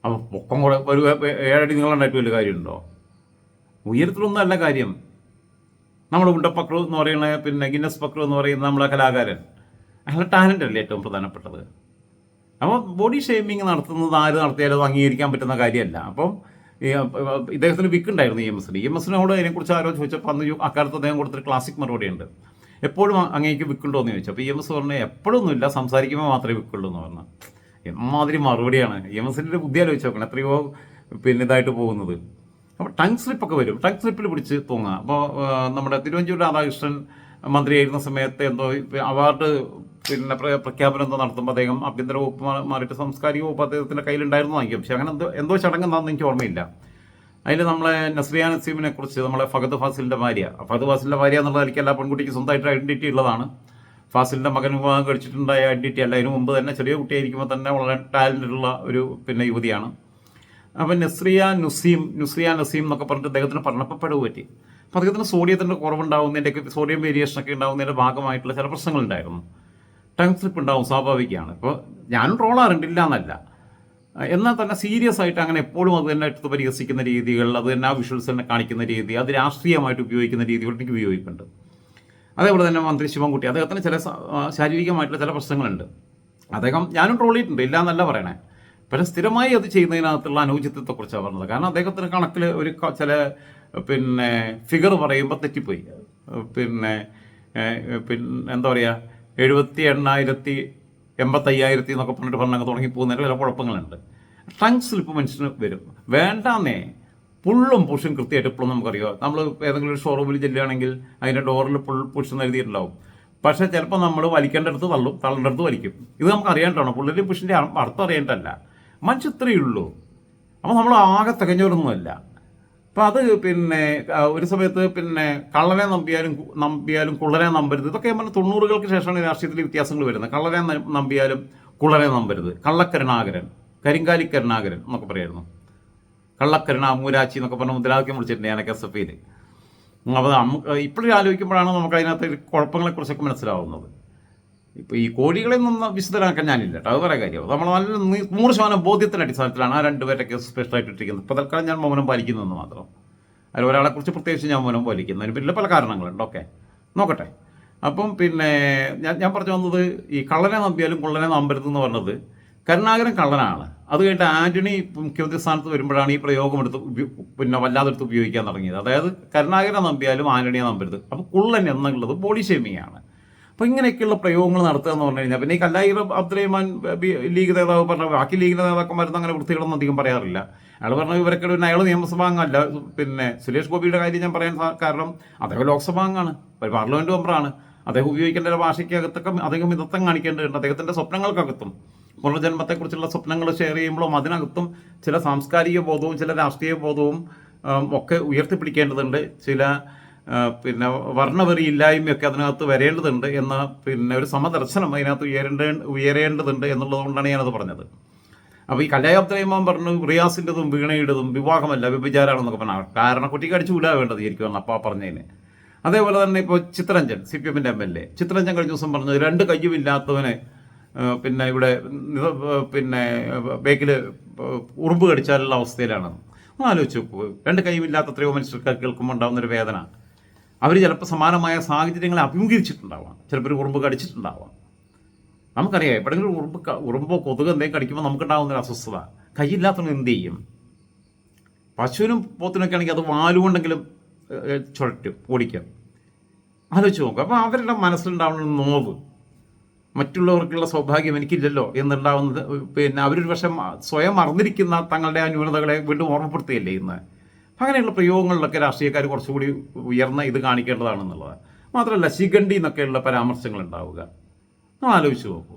അപ്പോൾ പൊക്കം ഒരു 7 അടി നീളമുണ്ടായിട്ട് വലിയ കാര്യമുണ്ടോ? ഉയരത്തിലൊന്നും അല്ല കാര്യം. നമ്മുടെ ഉണ്ടപ്പക്രു എന്ന് പറയുന്ന പിന്നെ ഗിന്നസ് പക്രു എന്ന് പറയുന്ന നമ്മളെ കലാകാരൻ, അയാളുടെ ടാലൻ്റ് അല്ലേ ഏറ്റവും പ്രധാനപ്പെട്ടത്. അപ്പോൾ ബോഡി ഷേമിങ് നടത്തുന്നത് ആര് നടത്തിയാലും അംഗീകരിക്കാൻ പറ്റുന്ന കാര്യമല്ല. അപ്പം ഇദ്ദേഹത്തിന് വിക്കുണ്ടായിരുന്നു EMSനോട് അതിനെക്കുറിച്ച് ആരോ ചോദിച്ചപ്പോൾ അന്ന് അക്കാലത്ത് അദ്ദേഹം കൊടുത്തൊരു ക്ലാസിക് മറുപടി ഉണ്ട്. എപ്പോഴും അങ്ങേക്ക് വിക്കുണ്ടോ എന്ന് ചോദിച്ചു. അപ്പോൾ EMS പറഞ്ഞാൽ എപ്പോഴൊന്നുമില്ല, സംസാരിക്കുമ്പോൾ മാത്രമേ വിക്കുള്ളൂ എന്ന് പറഞ്ഞു. എമ്മാതിരി മറുപടിയാണ്. EMSൻ്റെ ബുദ്ധി ആലോചിച്ച് നോക്കണം, എത്രയോ പിന്നെ ഇതായിട്ട് പോകുന്നത്. അപ്പോൾ ടങ് സ്ലിപ്പൊക്കെ വരും, ടങ് സ്ലിപ്പിൽ പിടിച്ച് തൂങ്ങുക. അപ്പോൾ നമ്മുടെ തിരുവഞ്ചൂർ രാധാകൃഷ്ണൻ മന്ത്രിയായിരുന്ന സമയത്ത് എന്തോ അവാർഡ് പിന്നെ പ്രഖ്യാപനം എന്തോ നടത്തുമ്പോൾ അദ്ദേഹം ആഭ്യന്തര വകുപ്പ് മാറിയിട്ട് സാംസ്കാരിക വകുപ്പ് അദ്ദേഹത്തിൻ്റെ കയ്യിലുണ്ടായിരുന്നു വാങ്ങിക്കും. പക്ഷേ അങ്ങനെ എന്തോ ചടങ്ങ് എന്താണെന്ന് എനിക്ക് ഓർമ്മയില്ല. അതിൽ നമ്മളെ നസ്രിയ നസീമിനെ കുറിച്ച് നമ്മളെ ഫഹദ് ഫാസിലിൻ്റെ ഭാര്യ എന്നുള്ള എനിക്ക് എല്ലാ പെൺകുട്ടിക്ക് സ്വന്തമായിട്ട് ഐഡൻറ്റിറ്റി ഉള്ളതാണ്. ഫാസിലിൻ്റെ മകൻ വിവാഹം കഴിച്ചിട്ടുണ്ടായ ഐഡൻറ്റിറ്റി അല്ല. അതിന് മുമ്പ് തന്നെ ചെറിയ കുട്ടിയായിരിക്കുമ്പോൾ തന്നെ വളരെ ടാലൻ്റുള്ള ഒരു പിന്നെ യുവതിയാണ്. അപ്പം നസ്രിയ നസീം എന്നൊക്കെ പറഞ്ഞിട്ട് അദ്ദേഹത്തിന് പഠനപ്പെടുവ് പറ്റി. അപ്പോൾ അദ്ദേഹത്തിന് സോഡിയത്തിൻ്റെ കുറവുണ്ടാകുന്നതിൻ്റെയൊക്കെ സോഡിയം വേരിയേഷനൊക്കെ ഉണ്ടാകുന്നതിൻ്റെ ഭാഗമായിട്ടുള്ള ചില പ്രശ്നങ്ങളുണ്ടായിരുന്നു. ടങ് സ്ലിപ്പ് ഉണ്ടാവും, സ്വാഭാവികമാണ്. ഇപ്പോൾ ഞാനും ട്രോളാറുണ്ട്, ഇല്ല എന്നല്ല. എന്നാൽ തന്നെ സീരിയസ് ആയിട്ട് അങ്ങനെ എപ്പോഴും അത് തന്നെ എടുത്ത് പരിഹസിക്കുന്ന രീതികൾ, അത് തന്നെ ആ വിഷ്വൽസ് തന്നെ കാണിക്കുന്ന രീതി, അത് രാഷ്ട്രീയമായിട്ട് ഉപയോഗിക്കുന്ന രീതികൾ എനിക്ക് ഉപയോഗിക്കുന്നുണ്ട്. അതേപോലെ തന്നെ മന്ത്രി ശിവൻകുട്ടി, അദ്ദേഹത്തിന് ചില ശാരീരികമായിട്ടുള്ള ചില പ്രശ്നങ്ങളുണ്ട്. ഞാനും ട്രോൾ ചെയ്തിട്ടുണ്ട്, ഇല്ല എന്നല്ല പറയണേ. പക്ഷേ സ്ഥിരമായി അത് ചെയ്യുന്നതിനകത്തുള്ള അനൗചിത്യത്തെക്കുറിച്ചാണ് പറഞ്ഞത്. കാരണം അദ്ദേഹത്തിന് കണക്കിൽ ഒരു ചില പിന്നെ ഫിഗർ പറയുമ്പോൾ തെറ്റിപ്പോയി. പിന്നെ എന്താ പറയുക 70,000, 80,000 എന്നൊക്കെ പറഞ്ഞിട്ട് പറഞ്ഞങ്ങ് തുടങ്ങി പോകുന്നതിന് ചില കുഴപ്പങ്ങളുണ്ട്. ടങ് സ്ലിപ്പ് മനുഷ്യന് വരും. വേണ്ടാന്നേ, പുള്ളും പുഷും കൃത്യമായിട്ട് ഇപ്പോഴും നമുക്കറിയാം. നമ്മൾ ഏതെങ്കിലും ഒരു ഷോറൂമിൽ ചെല്ലുകയാണെങ്കിൽ അതിൻ്റെ ഡോറിൽ പുഷ് എന്ന് എഴുതിയിട്ടുണ്ടാവും. പക്ഷേ ചിലപ്പോൾ നമ്മൾ വലിക്കേണ്ടടുത്ത് തള്ളും, തള്ളേണ്ടടുത്ത് വലിക്കും. ഇത് നമുക്ക് അറിയാണ്ടാണോ? പുള്ളിൻ്റെയും പുഷിൻ്റെ അർത്ഥം അറിയേണ്ടല്ല. മനുഷ്യ ഇത്രയേ ഉള്ളൂ. അപ്പോൾ നമ്മൾ ആകെ തികഞ്ഞവരൊന്നുമല്ല. അപ്പം അത് പിന്നെ ഒരു സമയത്ത് പിന്നെ കള്ളനെ നമ്പിയാലും കുള്ളനെ നമ്പരുത്. ഇതൊക്കെ നമ്മൾ 90-കൾക്ക് ശേഷമാണ് രാഷ്ട്രീയത്തിൽ വ്യത്യാസങ്ങൾ വരുന്നത്. കള്ളനെ നമ്പിയാലും കുള്ളനെ നമ്പരുത്. കള്ളക്കരുണാകരൻ, കരിങ്കാലി കരുണാകരൻ എന്നൊക്കെ പറയായിരുന്നു. കള്ളക്കരുണ മൂരാച്ചി എന്നൊക്കെ പറഞ്ഞ മുദ്രാവാക്യം വിളിച്ചിട്ടുണ്ട് ഞാനൊക്കെ SFയിൽ. അപ്പോൾ ഇപ്പോഴും ആലോചിക്കുമ്പോഴാണ് നമുക്ക് അതിനകത്ത് കുഴപ്പങ്ങളെക്കുറിച്ചൊക്കെ മനസ്സിലാവുന്നത്. ഇപ്പോൾ ഈ കോഴികളെ നിന്നും വിശദമാക്കാൻ ഞാനില്ല കേട്ടോ, അത് പറയാൻ കാര്യം. നമ്മൾ നല്ല 100% ബോധ്യത്തിൻ്റെ അടിസ്ഥാനത്തിലാണ് ആ രണ്ടുപേരൊക്കെ സ്പെഷ്യലായിട്ട് ഇട്ടിരിക്കുന്നത്. ഇപ്പോൾ തൽക്കാലം ഞാൻ മൗനം പാലിക്കുന്നതെന്ന് മാത്രം. അതിൽ ഒരാളെക്കുറിച്ച് പ്രത്യേകിച്ച് ഞാൻ മൗനം പാലിക്കുന്നു. അതിന് പിന്നെ പല കാരണങ്ങളുണ്ട്. ഓക്കെ, നോക്കട്ടെ. അപ്പം പിന്നെ ഞാൻ പറഞ്ഞു വന്നത്, ഈ കള്ളനെ നമ്പിയാലും കുള്ളനെ നമ്പരുതെന്ന് പറഞ്ഞത് കരുണാകരൻ കള്ളനാണ്. അത് കഴിഞ്ഞിട്ട് ആന്റണി മുഖ്യമന്ത്രി സ്ഥാനത്ത് വരുമ്പോഴാണ് ഈ പ്രയോഗം പിന്നെ വല്ലാതെടുത്ത് ഉപയോഗിക്കാൻ തുടങ്ങിയത്. അതായത് കരുണാകരനെ നമ്പിയാലും ആന്റണിയെ നമ്പരുത്. അപ്പോൾ കുള്ളൻ എന്നുള്ളത് ബോഡി ഷേമിങ്ങാണ്. അപ്പോൾ ഇങ്ങനെയൊക്കെയുള്ള പ്രയോഗങ്ങൾ നടത്തുക എന്ന് പറഞ്ഞു കഴിഞ്ഞാൽ, പിന്നെ ഈ കല്ലായി അബ്ദുറഹ്മാൻ ലീഗ് നേതാവ് പറഞ്ഞ ബാക്കി ലീഗിൻ്റെ നേതാക്കന്മാരൊന്നും അങ്ങനെ വൃത്തികളൊന്നും അധികം പറയാറില്ല. അയാൾ പറഞ്ഞ ഇവരൊക്കെ പിന്നെ അയാൾ നിയമസഭാ അംഗമല്ല. പിന്നെ സുരേഷ് ഗോപിയുടെ കാര്യം ഞാൻ പറയാൻ കാരണം അദ്ദേഹം ലോക്സഭാ അംഗമാണ്, പാർലമെൻറ്റ് മെമ്പറാണ്. അദ്ദേഹം ഉപയോഗിക്കേണ്ട ഭാഷയ്ക്കകത്തൊക്കെ അദ്ദേഹം മിതത്വം കാണിക്കേണ്ടതുണ്ട്. അദ്ദേഹത്തിൻ്റെ സ്വപ്നങ്ങൾക്കകത്തും പുനർജന്മത്തെക്കുറിച്ചുള്ള സ്വപ്നങ്ങൾ ഷെയർ ചെയ്യുമ്പോഴും അതിനകത്തും ചില സാംസ്കാരിക ബോധവും ചില രാഷ്ട്രീയ ബോധവും ഒക്കെ ഉയർത്തിപ്പിടിക്കേണ്ടതുണ്ട്. ചില പിന്നെ വർണ്ണവെറി ഇല്ലായ്മയൊക്കെ അതിനകത്ത് വരേണ്ടതുണ്ട് എന്ന പിന്നെ ഒരു സമദർശനം അതിനകത്ത് ഉയരേണ്ടതുണ്ട് എന്നുള്ളതുകൊണ്ടാണ് ഞാനത് പറഞ്ഞത്. അപ്പോൾ ഈ കല്ലായി അബ്ദുറഹ്മാൻ പറഞ്ഞു റിയാസിൻ്റെതും വീണയുടേതും വിവാഹമല്ല വ്യഭിചാരമാണെന്നൊക്കെ പറഞ്ഞു. കാരണം കുട്ടിക്ക് അടിച്ചു വിടാൻ വേണ്ടത് ഇരിക്കുമെന്ന് അപ്പോൾ പറഞ്ഞതിന്. അതേപോലെ തന്നെ ഇപ്പോൾ ചിത്രരഞ്ജൻ, CPM-ൻ്റെ MLA ചിത്രരഞ്ജൻ കഴിഞ്ഞ ദിവസം പറഞ്ഞത് 2 കയ്യുമില്ലാത്തവനെ പിന്നെ ഇവിടെ പിന്നെ ബേക്കിൽ ഉറുമ്പ് കടിച്ചാലുള്ള അവസ്ഥയിലാണ്. ആലോചിച്ച് നോക്കൂ, 2 കൈയുമില്ലാത്ത എത്രയോ മനുഷ്യർക്ക് കേൾക്കുമ്പോൾ ഉണ്ടാകുന്നൊരു വേദന. അവർ ചിലപ്പോൾ സമാനമായ സാഹചര്യങ്ങളെ അഭിമുഖീകരിച്ചിട്ടുണ്ടാവാം. ചിലപ്പോൾ ഒരു ഉറുമ്പ് കടിച്ചിട്ടുണ്ടാവാം. നമുക്കറിയാം, എപ്പോഴെങ്കിലും ഉറുമ്പോ കൊതുക് എന്തെങ്കിലും കടിക്കുമ്പോൾ നമുക്കുണ്ടാകുന്നൊരു അസ്വസ്ഥത. കൈയില്ലാത്തവന് എന്ത് ചെയ്യും? പശുവിനും പോത്തിനൊക്കെ ആണെങ്കിൽ അത് വാലുകൊണ്ടെങ്കിലും ചുഴറ്റും, ഓടിക്കാം. ആലോചിച്ച് നോക്കും. അപ്പോൾ അവരുടെ മനസ്സിലുണ്ടാവുന്ന നോവ്, മറ്റുള്ളവർക്കുള്ള സൗഭാഗ്യം എനിക്കില്ലല്ലോ എന്നുണ്ടാവുന്നത്, പിന്നെ അവരൊരു പക്ഷേ സ്വയം മറന്നിരിക്കുന്ന തങ്ങളുടെ ആ ന്യൂനതകളെ വീണ്ടും ഓർമ്മപ്പെടുത്തുകയല്ലേ ഇന്ന്. അങ്ങനെയുള്ള പ്രയോഗങ്ങളിലൊക്കെ രാഷ്ട്രീയക്കാർ കുറച്ചുകൂടി ഉയർന്ന ഇത് കാണിക്കേണ്ടതാണെന്നുള്ളത്. മാത്രമല്ല ശിഖണ്ഡി എന്നൊക്കെയുള്ള പരാമർശങ്ങൾ ഉണ്ടാവുക. നമ്മൾ ആലോചിച്ച് നോക്കൂ,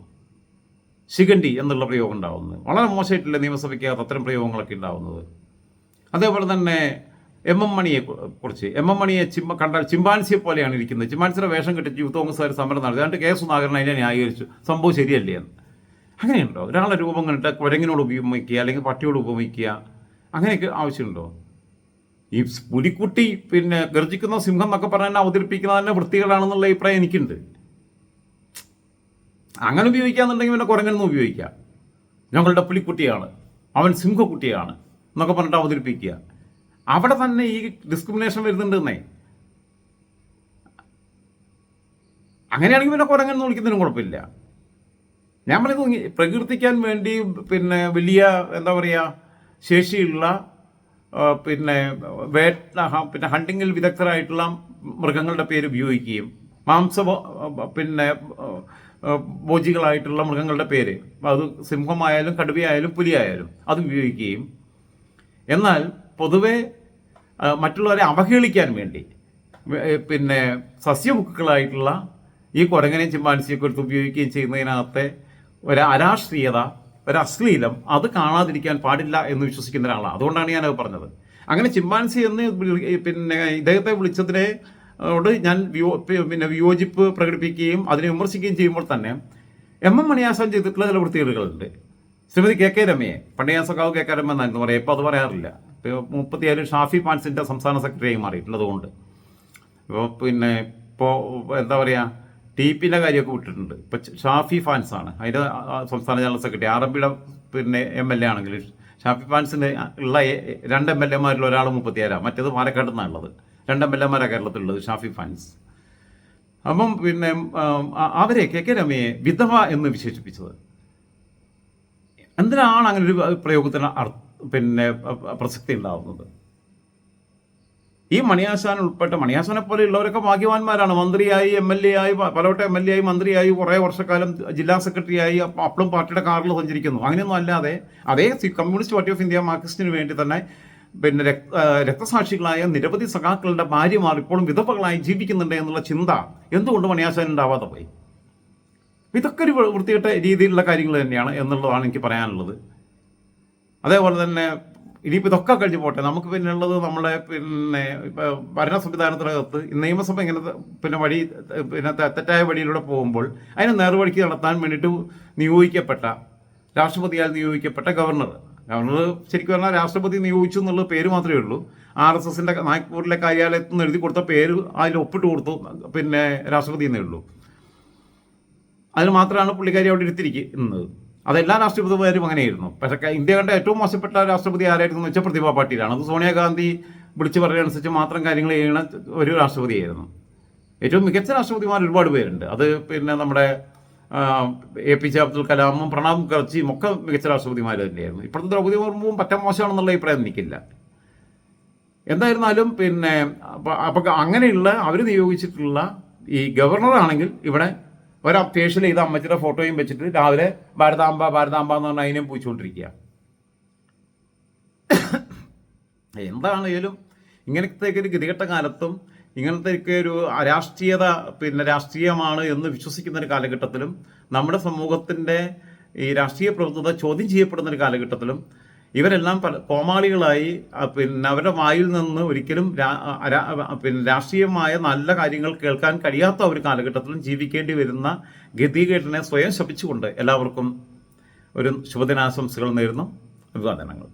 ശിഖണ്ഡി എന്നുള്ള പ്രയോഗം ഉണ്ടാവുന്നത് വളരെ മോശമായിട്ടില്ല നിയമസഭയ്ക്കകത്ത് അത്തരം പ്രയോഗങ്ങളൊക്കെ ഉണ്ടാവുന്നത്. അതേപോലെ തന്നെ MM മണിയെ കുറിച്ച്, MM മണിയെ കണ്ടാൽ ചിമ്പാൻസിയെ പോലെയാണ് ഇരിക്കുന്നത്. ചിമ്പാൻസിയുടെ വേഷം കെട്ടിച്ച് യൂത്ത് കോൺഗ്രസ്സുകാർ സമരം നടത്തി. എന്നിട്ട് കെ സുധാകരൻ അതിനെ ന്യായീകരിച്ചു, സംഭവം ശരിയല്ലേ എന്ന്. അങ്ങനെയുണ്ടോ? ഒരാളുടെ രൂപം കണ്ടിട്ട് കുരങ്ങിനോട് ഉപയോഗിക്കുക അല്ലെങ്കിൽ പട്ടിയോട് ഉപയോഗിക്കുക, അങ്ങനെയൊക്കെ ആവശ്യമുണ്ടോ? ഈ പുലിക്കുട്ടി പിന്നെ ഗർജിക്കുന്ന സിംഹം എന്നൊക്കെ പറഞ്ഞാൽ അവതരിപ്പിക്കുന്നത് തന്നെ വൃത്തികളാണെന്നുള്ള അഭിപ്രായം എനിക്കുണ്ട്. അങ്ങനെ ഉപയോഗിക്കാന്നുണ്ടെങ്കിൽ പിന്നെ കുരങ്ങനൊന്നും ഉപയോഗിക്കാം. ഞങ്ങളുടെ പുലിക്കുട്ടിയാണ്, അവൻ സിംഹക്കുട്ടിയാണ് എന്നൊക്കെ പറഞ്ഞിട്ട് അവതരിപ്പിക്കുക. അവിടെ തന്നെ ഈ ഡിസ്ക്രിമിനേഷൻ വരുന്നുണ്ടെന്നേ. അങ്ങനെയാണെങ്കിൽ പിന്നെ കുരങ്ങെന്ന് വിളിക്കുന്നതിനും കുഴപ്പമില്ല. ഞാൻ പറയുന്നത് പ്രകീർത്തിക്കാൻ വേണ്ടി പിന്നെ വലിയ എന്താ പറയുക ശേഷിയുള്ള പിന്നെ പിന്നെ ഹണ്ടിങ്ങിൽ വിദഗ്ധരായിട്ടുള്ള മൃഗങ്ങളുടെ പേര് ഉപയോഗിക്കുകയും പിന്നെ ഭോജികളായിട്ടുള്ള മൃഗങ്ങളുടെ പേര്, അത് സിംഹമായാലും കടുവയായാലും പുലിയായാലും അത് ഉപയോഗിക്കുകയും, എന്നാൽ പൊതുവെ മറ്റുള്ളവരെ അവഹേളിക്കാൻ വേണ്ടി പിന്നെ സസ്യമുക്കുകളായിട്ടുള്ള ഈ കുരങ്ങനെയും ചിമ്പാൻസിയൊക്കെ എടുത്ത് ഉപയോഗിക്കുകയും ചെയ്യുന്നതിനകത്തെ ഒരു അരാഷ്ട്രീയത, ഒരു അശ്ലീലം, അത് കാണാതിരിക്കാൻ പാടില്ല എന്ന് വിശ്വസിക്കുന്ന ഒരാളാണ്. അതുകൊണ്ടാണ് ഞാനത് പറഞ്ഞത്. അങ്ങനെ ചിമ്പാൻസി എന്ന് പിന്നെ ഇദ്ദേഹത്തെ വിളിച്ചതിനോട് ഞാൻ വിയോജിപ്പ് പ്രകടിപ്പിക്കുകയും അതിനെ വിമർശിക്കുകയും ചെയ്യുമ്പോൾ തന്നെ MM മണിയാശാൻ ചെയ്തിട്ടുള്ള ചില വൃത്തികേടുകളുണ്ട്. ശ്രീമതി KK രമയെ, പണ്ട് ഞാൻ സഖാവ് KK രമ എന്നായിരുന്നു പറയാം, ഇപ്പോൾ അത് പറയാറില്ല. ഇപ്പോൾ 37 ഷാഫി ഫാൻസിൻ്റെ സംസ്ഥാന സെക്രട്ടറിയായി മാറിയിട്ടുള്ളതുകൊണ്ട് പിന്നെ ഇപ്പോൾ എന്താ പറയുക TP-ൻ്റെ കാര്യമൊക്കെ വിട്ടിട്ടുണ്ട്. ഇപ്പോൾ ഷാഫി ഫാൻസാണ് അതിൻ്റെ സംസ്ഥാന ജനറൽ സെക്രട്ടറി. RMPയുടെ പിന്നെ MLA ആണെങ്കിൽ ഷാഫി ഫാൻസിന് ഉള്ള 2 MLA-മാരിൽ ഒരാൾ 37, മറ്റേത് പാലക്കാട് നിന്നാണ് ഉള്ളത്. 2 MLA-മാരാണ് കേരളത്തിലുള്ളത്, ഷാഫി ഫാൻസ്. അപ്പം പിന്നെ അവരെ KK രമയെ വിധവ എന്ന് വിശേഷിപ്പിച്ചത് എന്തിനാണ് അങ്ങനെ ഒരു പ്രയോഗത്തിന് പിന്നെ പ്രസക്തി ഉണ്ടാവുന്നത്? ഈ മണിയാശാൻ ഉൾപ്പെട്ട മണിയാശാനെ പോലെ ഉള്ളവരൊക്കെ ഭാഗ്യവാന്മാരാണ്. മന്ത്രിയായി, MLA ആയി, പലവട്ടം MLA ആയി, മന്ത്രിയായി, കുറേ വർഷക്കാലം ജില്ലാ സെക്രട്ടറി ആയി, അപ്പോഴും പാർട്ടിയുടെ കാറിൽ സഞ്ചരിക്കുന്നു. അങ്ങനെയൊന്നും അല്ലാതെ അതേ കമ്മ്യൂണിസ്റ്റ് പാർട്ടി ഓഫ് ഇന്ത്യ മാർക്സിസ്റ്റിന് വേണ്ടി തന്നെ പിന്നെ രക്തസാക്ഷികളായ നിരവധി സഖാക്കളുടെ ഭാര്യമാർ ഇപ്പോഴും വിധവകളായി ജീവിക്കുന്നുണ്ട് എന്നുള്ള ചിന്ത എന്തുകൊണ്ട് മണിയാശാൻ ഉണ്ടാവാതെ പോയി? ഇതൊക്കെ ഒരു വൃത്തികെട്ട രീതിയിലുള്ള കാര്യങ്ങൾ തന്നെയാണ് എന്നുള്ളതാണ് എനിക്ക് പറയാനുള്ളത്. അതേപോലെ തന്നെ ഇനിയിപ്പോൾ ഇതൊക്കെ കഴിഞ്ഞ് പോട്ടെ, നമുക്ക് പിന്നെ ഉള്ളത് നമ്മുടെ പിന്നെ ഭരണ സംവിധാനത്തിനകത്ത് നിയമസഭ ഇങ്ങനെ പിന്നെ തെറ്റായ വഴിയിലൂടെ പോകുമ്പോൾ അതിനെ നേർവഴിക്ക് നടത്താൻ വേണ്ടിയിട്ട് നിയോഗിക്കപ്പെട്ട, രാഷ്ട്രപതിയാൽ നിയോഗിക്കപ്പെട്ട ഗവർണർ ശരിക്കും പറഞ്ഞാൽ രാഷ്ട്രപതി നിയോഗിച്ചു എന്നുള്ള പേര് മാത്രമേ ഉള്ളൂ. RSSന്റെ നാഗ്പൂരിലെ കാര്യാലയത്തിൽ നിന്ന് എഴുതി കൊടുത്ത പേര് അതിൽ ഒപ്പിട്ട് കൊടുത്തു, പിന്നെ രാഷ്ട്രപതി എന്നേ ഉള്ളൂ. അതിന് മാത്രമാണ് പുള്ളിക്കാരി അവിടെ ഇരുത്തിരിക്കുന്നത്. അതെല്ലാ രാഷ്ട്രപതിമാരും അങ്ങനെയായിരുന്നു. പക്ഷേ ഇന്ത്യ കണ്ട ഏറ്റവും മോശപ്പെട്ട രാഷ്ട്രപതി ആരായിരുന്നു എന്ന് വെച്ചാൽ പ്രതിഭാ പാട്ടീലാണ്. അത് സോണിയാഗാന്ധി വിളിച്ചു പറയുന്നതനുസരിച്ച് മാത്രം കാര്യങ്ങൾ ചെയ്യുന്ന ഒരു രാഷ്ട്രപതിയായിരുന്നു. ഏറ്റവും മികച്ച രാഷ്ട്രപതിമാർ ഒരുപാട് പേരുണ്ട്. അത് പിന്നെ നമ്മുടെ APJ അബ്ദുൽ കലാമും പ്രണബ് മുഖർജിയും ഒക്കെ മികച്ച രാഷ്ട്രപതിമാർ തന്നെയായിരുന്നു. ഇപ്പോഴത്തെ ദ്രൗപദി മുർമുവും പറ്റ മോശമാണെന്നുള്ള അഭിപ്രായം എനിക്കില്ല. എന്തായിരുന്നാലും പിന്നെ അപ്പം അങ്ങനെയുള്ള അവർ നിയോഗിച്ചിട്ടുള്ള ഈ ഗവർണറാണെങ്കിൽ ഇവിടെ ഫേഷ്യൽ ചെയ്ത അമ്മച്ചിയുടെ ഫോട്ടോയും വെച്ചിട്ട് രാവിലെ ഭാരതാംബ ഭാരതാംബ എന്ന് പറഞ്ഞാൽ അതിനെയും പൂച്ചുകൊണ്ടിരിക്കുക. എന്താണെങ്കിലും ഇങ്ങനത്തെ ഒരു ഗതികെട്ട കാലത്തും ഇങ്ങനത്തെ ഒരു രാഷ്ട്രീയമാണ് എന്ന് വിശ്വസിക്കുന്ന ഒരു കാലഘട്ടത്തിലും നമ്മുടെ സമൂഹത്തിൻ്റെ ഈ രാഷ്ട്രീയ പ്രവൃത്തത ചോദ്യം ചെയ്യപ്പെടുന്ന ഒരു കാലഘട്ടത്തിലും ഇവരെല്ലാം കോമാളികളായി പിന്നെ അവരുടെ വായിൽ നിന്ന് ഒരിക്കലും രാഷ്ട്രീയമായ നല്ല കാര്യങ്ങൾ കേൾക്കാൻ കഴിയാത്ത ഒരു കാലഘട്ടത്തിലും ജീവിക്കേണ്ടി വരുന്ന ഗതികേട്ടിനെ സ്വയം ശപിച്ചുകൊണ്ട് എല്ലാവർക്കും ഒരു ശുഭദിനാശംസകൾ നേരുന്നു. അഭിവാദനങ്ങൾ.